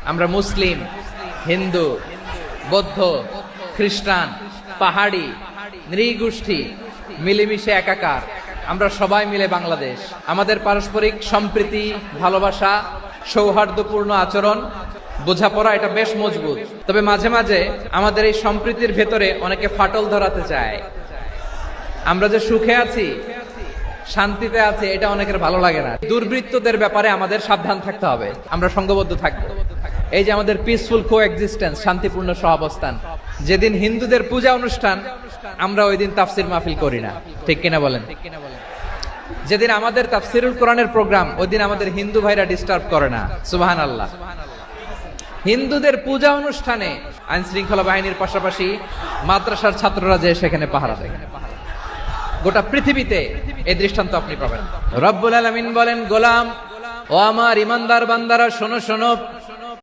আমরা মুসলিম, হিন্দু, বৌদ্ধ, খ্রিস্টান, পাহাড়ি, নৃগোষ্ঠী মিলেমিশে একাকার। আমরা সবাই মিলে বাংলাদেশ। আমাদের পারস্পরিক সম্প্রীতি, ভালোবাসা, সৌহার্দ্যপূর্ণ আচরণ, বোঝাপড়া এটা বেশ মজবুত। তবে মাঝে মাঝে আমাদের এই সম্প্রীতির ভেতরে অনেকে ফাটল ধরাতে চায়। আমরা যে সুখে আছি, শান্তিতে আছে, এটা অনেকের ভালো লাগে না। দুর্বৃত্তদের ব্যাপারে আমাদের সাবধান থাকতে হবে, আমরা সংঘবদ্ধ থাকবো। এই যে আমাদের পিসফুল কোএক্সিস্টেন্স, শান্তিপূর্ণ সহাবস্থান। যেদিন হিন্দুদের পূজা অনুষ্ঠান, আমরা ওই দিন তাফসির মাহফিল করি না, ঠিক কিনা বলেন? যেদিন আমাদের তাফসিরুল কোরআনের প্রোগ্রাম, ওই দিন আমাদের হিন্দু ভাইরা ডিস্টার্ব করে না। সুবহানাল্লাহ। হিন্দুদের পূজা অনুষ্ঠানে আইন শৃঙ্খলা বাহিনীর পাশাপাশি মাদ্রাসার ছাত্ররা যে সেখানে পাহারা দেয়। গোটা পৃথিবীতে এই দৃষ্টান্ত আপনি পাবেন। রব্বুল আলামিন বলেন, গোলাম ও আমার ইমানদার বান্দারা, শোনো শোনো,